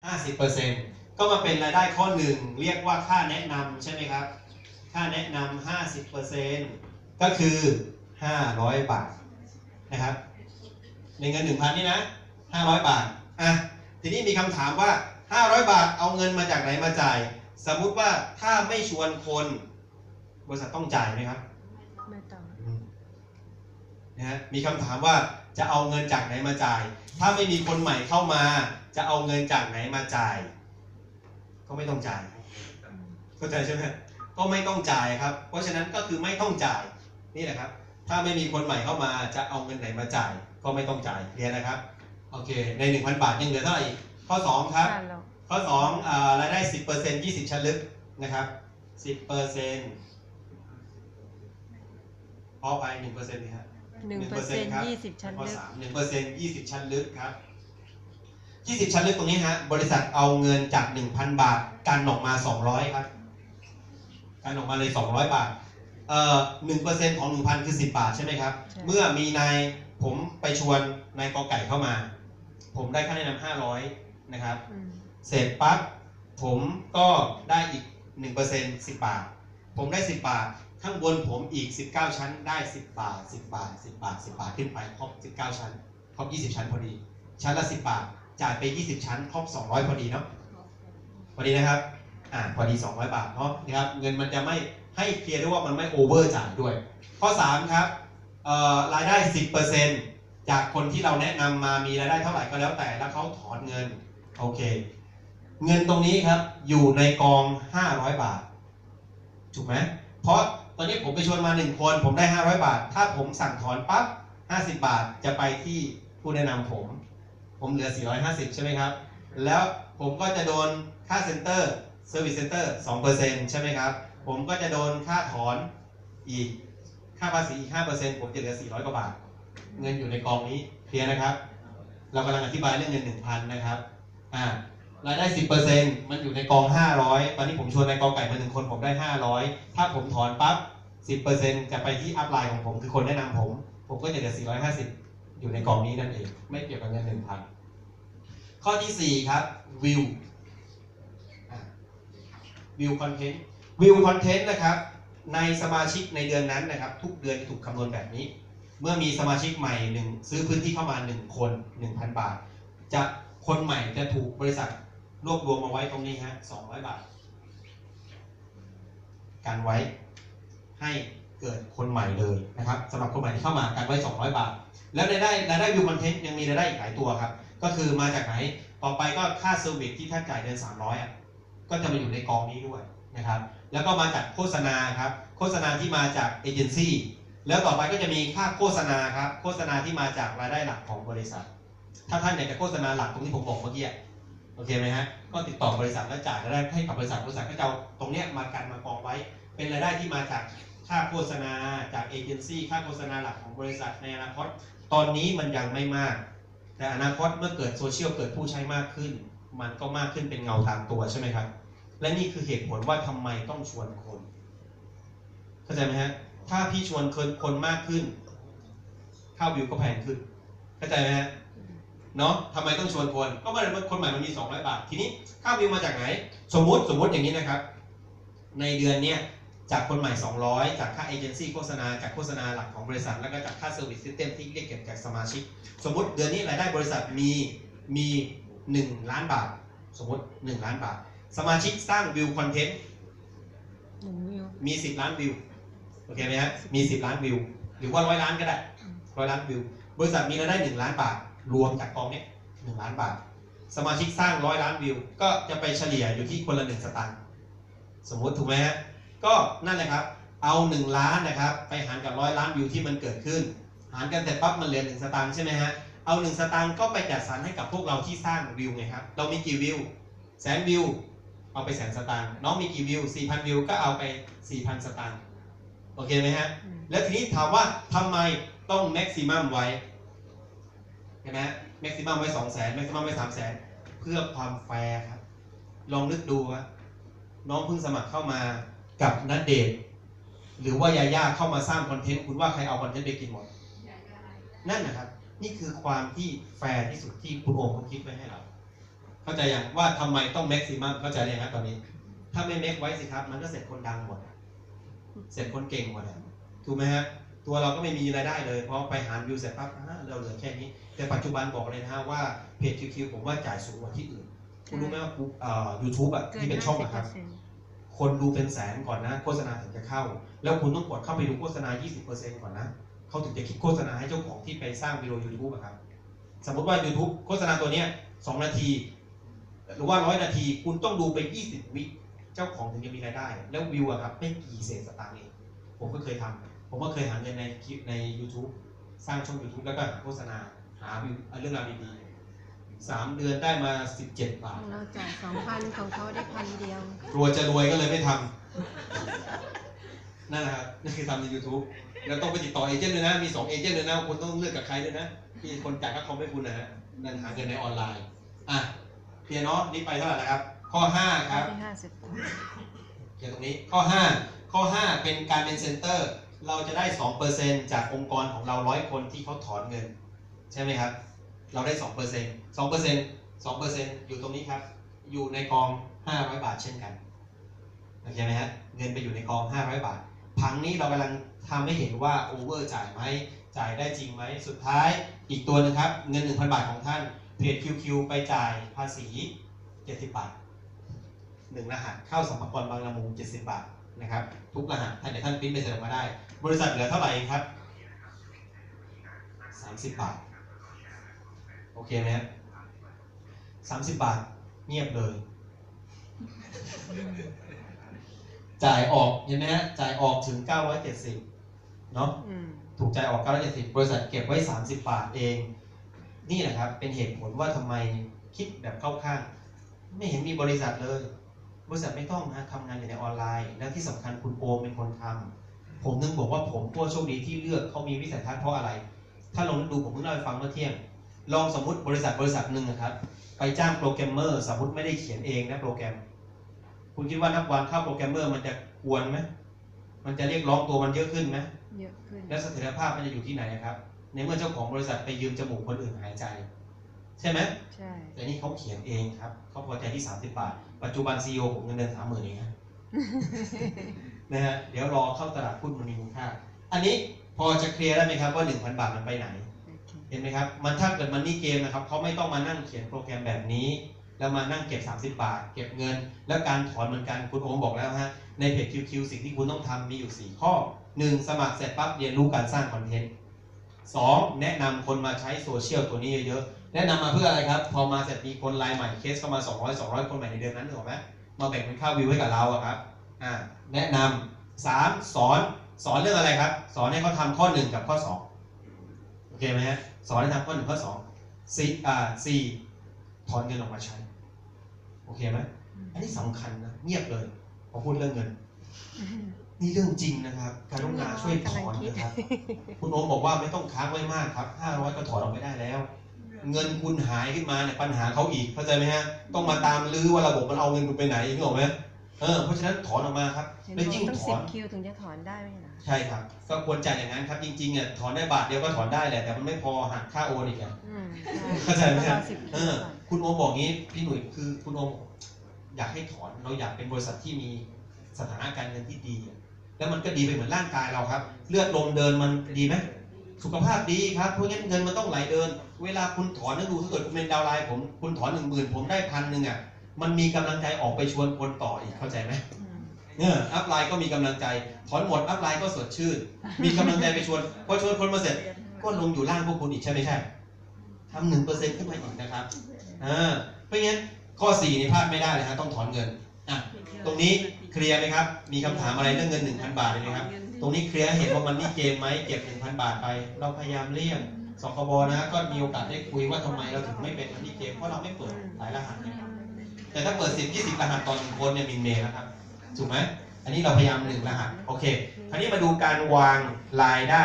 50%ก็มาเป็นรายได้ข้อหนึ่งเรียกว่าค่าแนะนำใช่ไหมครับค่าแนะนำ 50% ก็คือ500 บาทนะครับในเงิน 1,000 นี่นะ500 บาททีนี้มีคำถามว่า500 บาทเอาเงินมาจากไหนมาจ่ายสมมุติว่าถ้าไม่ชวนคนบริษัทต้องจ่ายไหมครับไม่ต้องนะฮะมีคำถามว่าจะเอาเงินจากไหนมาจ่ายถ้าไม่มีคนใหม่เข้ามาจะเอาเงินจากไหนมาจ่ายก็ไม่ต้องจ่ายเข้าใจใช่ไหมก็ไม่ต้องจ่ายครับเพราะฉะนั้นก็คือไม่ต้องจ่ายนี่แหละครับถ้าไม่มีคนใหม่เข้ามาจะเอาเงินไหนมาจ่ายก็ไม่ต้องจ่ายเรียนนะครับโอเคใน 1,000 บาทยังเหลือเท่าไหร่ข้อ2ครับข้อ2รายได้ 10% 20 ชั้นลึกนะครับ 10% พอไป 1% นี่ครับ 1% 20 ชั้นลึก 1% 20 ชั้นลึกครับ20 ชั้นลึกตรงนี้ฮะบริษัทเอาเงินจาก 1,000 บาทกันออกมา200ครับกันออกมาเลย200 บาท1% ของ 1,000 คือ 10 บาทใช่ไหมครับเมื่อมีนายผมไปชวนนายกอไก่เข้ามาผมได้ค่าแนะนำ500นะครับเสร็จปั๊บผมก็ได้อีก 1% 10 บาทผมได้10 บาทข้างบนผมอีก19ชั้นได้10 บาท10 บาท10 บาท10 บาทขึ้นไปครบ19ชั้นครบ20ชั้นพอดีชั้นละ10 บาทจ่ายไป20ชั้นครบ200พอดีเนาะพอดีนะครับพอดี200 บาทเนาะนะครับเงินมันจะไม่ให้เคลียร์ด้วยว่ามันไม่โอเวอร์จ่ายด้วยข้อ3ครับรายได้ 10% จากคนที่เราแนะนำมามีรายได้เท่าไหร่ก็แล้วแต่แล้วเขาถอนเงินโอเคเงินตรงนี้ครับอยู่ในกอง500 บาทถูกไหมเพราะตอนนี้ผมไปชวนมา1คนผมได้500 บาทถ้าผมสั่งถอนปั๊บ50 บาทจะไปที่ผู้แนะนำผมเหลือ450ใช่ไหมครับแล้วผมก็จะโดนค่าเซ็นเตอร์เซอร์วิสเซ็นเตอร์ 2% ใช่ไหมครับผมก็จะโดนค่าถอนอีกค่าภาษีอีก 5% ผมจะเหลือ400 กว่าบาทเงินอยู่ในกองนี้เคลียร์นะครับเรากำลังอธิบายเรื่องเงิน 1,000 นะครับรายได้ 10% มันอยู่ในกอง500ตอนนี้ผมชวนนายกอไก่มา1คนผมได้500ถ้าผมถอนปั๊บ 10% จะไปที่อัพไลน์ของผมคือคนแนะนำผมก็จะเหลือ450อยู่ในกองนี้นั่นเองไม่เกี่ยวกับเงิน 1,000 ข้อที่4ครับวิวคอนเทนต์นะครับในสมาชิกในเดือนนั้นนะครับทุกเดือนจะถูกคำนวณแบบนี้เมื่อมีสมาชิกใหม่ซื้อพื้นที่เข้ามา1คน 1,000 บาทจะคนใหม่จะถูกบริษัทรวบรวมมาไว้ตรงนี้ฮะ200 บาทกันไว้ให้เกิดคนใหม่เลยนะครับสำหรับคนใหม่ที่เข้ามากันไว้200 บาทแล้วรายได้วิวคอนเทนต์ยังมีรายได้อีกหลายตัวครับก็คือมาจากไหนต่อไปก็ค่าเซอร์วิสที่ท่านจ่ายเดือน300ก็จะมาอยู่ในกองนี้ด้วยนะครับแล้วก็มาจากโฆษณาครับโฆษณาที่มาจากเอเจนซี่แล้วต่อไปก็จะมีค่าโฆษณาครับโฆษณาที่มาจากรายได้หลักของบริษัทถ้าท่านอยากจะโฆษณาหลักตรงที่ผมบอกเมื่อกี้โอเคไหมฮะก็ติดต่อบริษัทแล้วจ่ายรายได้ให้กับบริษัทก็จะเอาตรงเนี้ยมากันมากองไว้เป็นรายได้ที่มาจากค่าโฆษณาจากเอเจนซี่ค่าโฆษณาหลักของบริษัทในอนาคตตอนนี้มันยังไม่มากแต่อนาคตเมื่อเกิดโซเชียลเกิดผู้ใช้มากขึ้นมันก็มากขึ้นเป็นเงาตามตัวใช่ไหมครับและนี่คือเหตุผลว่าทำไมต้องชวนคนเข้าใจไหมฮะถ้าพี่ชวนคนมากขึ้นค่าวิวก็แพงขึ้นเข้าใจไหมฮะเนาะทำไมต้องชวนคนก็เมื่อคนใหม่มันมี200 บาททีนี้ค่าวิวมาจากไหนสมมติอย่างนี้นะครับในเดือนเนี้ยจากคนใหม่200จากค่าเอเจนซี่โฆษณาจากโฆษณาหลักของบริษัทแล้วก็จากค่าเซอร์วิสซิสเต็มที่เรียกเก็บจากสมาชิกสมมติเดือนนี้รายได้บริษัทมี1 ล้านบาทสมมติ1 ล้านบาทสมาชิกสร้างวิวคอนเทนต์มี10 ล้านวิวโอเคไหมฮะมี10 ล้านวิวหรือว่า100 ล้านก็ได้100 ล้านวิวบริษัทมีรายได้1 ล้านบาทรวมจากกองนี้1 ล้านบาทสมาชิกสร้าง100 ล้านวิวก็จะไปเฉลี่ยอยู่ที่คนละ1 สตางค์สมมติถูกไหมฮะก็นั่นแหละครับเอา1 ล้านนะครับไปหารกับ100 ล้านวิวที่มันเกิดขึ้นหารกันเสร็จปั๊บมันเหลือ1 สตางค์ใช่ไหมฮะเอา1 สตางค์ก็ไปจัดสรรให้กับพวกเราที่สร้างวิวไงครับเรามีกี่วิว100,000 วิวเอาไป100,000 สตางค์น้องมีกี่วิว 4,000 วิวก็เอาไป 4,000 สตางค์โอเคไหมฮะแล้วทีนี้ถามว่าทำไมต้องแม็กซิมัมไว้เห็นไหมแม็กซิมัมไว้200,000แม็กซิมัมไว้300,000เพื่อความแฟร์ครับลองนึกดูว่าน้องเพิ่งสมัครเข้ามากับณเดชน์หรือว่ายาย่าเข้ามาสร้างคอนเทนต์คุณว่าใครเอาคอนเทนต์ไปกินหมดนั่นนะครับนี่คือความที่แฟร์ที่สุดที่คุณโอมเขาคิดไว้ให้เรา เข้าใจยังว่าทำไมต้องแม็กซิมัมเข้าใจยังครับตอนนี้ถ้าไม่แม็กไว้สิครับมันก็เสร็จคนดังหมดเสร็จคนเก่งหมดถูกไหมฮะตัวเราก็ไม่มีรายได้เลยเพราะไปหารวิวเสร็จปั๊บเราเหลือแค่นี้แต่ปัจจุบันบอกเลยนะฮะว่าเพจคิวผมว่าจ่ายสูงกว่าที่อื่นคุณรู้ไหมว่าYouTube อ่ะที่เป็นช่องนะครับคนดูเป็นแสนก่อนนะโฆษณาถึงจะเข้าแล้วคุณต้องกดเข้าไปดูโฆษณา 20% ก่อนนะเขาถึงจะคิดโฆษณาให้เจ้าของที่ไปสร้างวิดีโอ YouTube อะครับสมมติว่า YouTube โฆษณาตัวเนี้ย2 นาทีหรือว่า100 นาทีคุณต้องดูไป20 วิเจ้าของถึงจะมีรายได้แล้ววิวอะครับไม่กี่เศษสตางค์เองผมก็เคยทำผมก็เคยหาเงินในคลิปใน YouTube สร้างช่อง YouTube แล้วก็หาโฆษณาหาวิวเรื่องราวดีๆ3 เดือนได้มา17 บาทเราจ่าย 2,000 ของเขาได้1,000 เดียวกลัวจะรวยก็เลยไม่ทำนั่นแหละครับนี่คือทำใน YouTube แล้วต้องไปติดต่อเอเจนต์ด้วยนะมี2 เอเจนต์ด้วยนะคุณต้องเลือกกับใครด้วยนะที่คนจ่ายค่าคอมให้คุณนะฮะนั่นหาเงินในออนไลน์เคลียร์เนาะนี่ไปเท่าไหร่นะครับข้อ5ครับเคลียร์ตรงนี้ข้อ 5เป็นการเป็นเซ็นเตอร์เราจะได้ 2% จากองค์กรของเรา100 คนที่เขาถอนเงินใช่ไหมครับเราได้ 2% อยู่ตรงนี้ครับอยู่ในกอง500 บาทเช่นกันโอเคไหมฮะเงินไปอยู่ในกอง500 บาทพังนี้เรากำลังทำให้เห็นว่าโอเวอร์จ่ายไหมจ่ายได้จริงไหมสุดท้ายอีกตัวนึงครับเงิน 1,000 บาทของท่านเพจ QQ ไปจ่ายภาษี70 บาท1 รหัสเข้าสรรพากรบางละมุง70 บาทนะครับทุกรหัสเดี๋ยวท่านปริ้นไปเสร็จออกมาได้บริษัทเหลือเท่าไหร่ครับ30 บาทโอเคไหมครับ30 บาทเงียบเลยจ่ายออกเห็นไหมฮะจ่ายออกถึง970เนาะถูกจ่ายออก970บริษัทเก็บไว้30 บาทเองนี่แหละครับเป็นเหตุผลว่าทำไมคิดแบบเข้าข้างไม่เห็นมีบริษัทเลยบริษัทไม่ต้องนะทำงานอยู่ในออนไลน์แล้วที่สำคัญคุณโอมเป็นคนทำผมนึกบอกว่าผมก็โชคดีที่เลือกเขามีวิสัยทัศน์เพราะอะไรถ้าลองดูผมเพิ่งเล่าให้ฟังเมื่อเที่ยงลองสมมติบริษัทหนึ่งนะครับไปจ้างโปรแกรมเมอร์สมมติไม่ได้เขียนเองนะโปรแกรมคุณคิดว่านับวันเข้าโปรแกรมเมอร์มันจะกวนไหมมันจะเรียกร้องตัวมันเยอะขึ้นไหมเยอะขึ้นแล้วเสถียรภาพมันจะอยู่ที่ไหนครับในเมื่อเจ้าของบริษัทไปยืมจมูกคนอื่นหายใจใช่ไหมใช่แต่นี่เขาเขียนเองครับเขาพอใจที่30 บาทปัจจุบัน CEO ผมเงินเดือน 30,000 เองนะฮะเดี๋ยวรอเข้าตลาดหุ้นมันมีมูลค่าอันนี้พอจะเคลียร์ได้ไหมครับว่า 1,000 บาทมันไปไหนเห็นไหมครับมันถ้าเกิดมันนี่เกมนะครับเขาไม่ต้องมานั่งเขียนโปรแกรมแบบนี้แล้วมานั่งเก็บ30 บาทเก็บเงินแล้วการถอนเหมือนกันคุณโอมบอกแล้วฮะในเพจ QQ สิ่งที่คุณต้องทำมีอยู่4 ข้อ 1. สมัครเสร็จปั๊บเรียนรู้การสร้างคอนเทนต์ 2. แนะนำคนมาใช้โซเชียลตัวนี้เยอะๆแนะนำมาเพื่ออะไรครับพอมาเสร็จมีคนรายใหม่เคสเข้ามา200 คนใหม่ในเดือนนั้นถูกไหมมาแบ่งเป็นค่าวิวให้กับเราครับแนะนำ 3. สอนเรื่องอะไรครับสอนให้เขาทำข้อ 1 กับข้อ 2โอเคไหมฮะสอนให้ทำข้อ 1 ข้อ 2 4. ถอนเงินออกมาใช้โอเคไหมอันนี้สำคัญนะเงียบเลยพอพูดเรื่องเงินนี่เรื่องจริงนะครับการุณาช่วยถอนนะครับคุณโอมบอกว่าไม่ต้องค้างไว้มากครับ500ก็ถอนออกไปได้แล้วเงินคุณหายขึ้นมาเนี่ยปัญหาเขาอีกเข้าใจไหมฮะต้องมาตามลื้อว่าระบบมันเอาเงินคุณไปไหนนึกออกไหมเพราะฉะนั้นถอนออกมาครับแล้วยิ่งถอน10 คิวถึงจะถอนได้ไหมล่ะใช่ครับก็ควรจ่ายอย่างนั้นครับจริงๆถอนได้บาทเดียวก็ถอนได้แหละแต่มันไม่พอหักค่าโอนอีกเข้าใจไหมครับคุณโอมบอกงี้พี่หนุ่ยคือคุณโอมอยากให้ถอนเราอยากเป็นบริษัทที่มีสถานะการเงินที่ดีแล้วมันก็ดีไปเหมือนร่างกายเราครับเลือดลมเดินมันดีไหมสุขภาพดีครับเพราะงั้นเงินมันต้องไหลเดินเวลาคุณถอนนึกดูถ้าเกิดคุณเป็นดาวไลน์คุณถอน 10,000 ผมได้1,000มันมีกำลังใจออกไปชวนคนต่ออีกเข้าใจไหมอัพไลน์ก็มีกำลังใจถอนหมดอัพไลน์ก็สดชื่นมีกำลังใจไปชวนพอชวนคนมาเสร็จก็ลงอยู่ล่างพวกคุณอีกใช่ไม่ใช่ทำ 1% ขึ้นมาอีกนะครับเพราะงั้นข้อ 4นี่พลาดไม่ได้เลยครับต้องถอนเงินตรงนี้เคลียร์ไหมครับมีคำถามอะไรเรื่องเงิน 1,000 บาทเลยไหมครับตรงนี้เคลียร์เห็นว่ามันนี่เกมไหมเก็บ 1,000 บาทไปเราพยายามเลี่ยงสคบนะก็มีโอกาสได้คุยว่าทำไมเราถึงไม่เป็นมันนี่เกมเพราะเราไม่เปิดหลายรหัสนะครับแต่ถ้าเปิด 10-20 รหัสต่อ1 คนเนี่ยมินเมย์นะครับถูกไหมอันนี้เราพยายาม1 รหัสโอเคคราวนี้มาดูการวางรายได้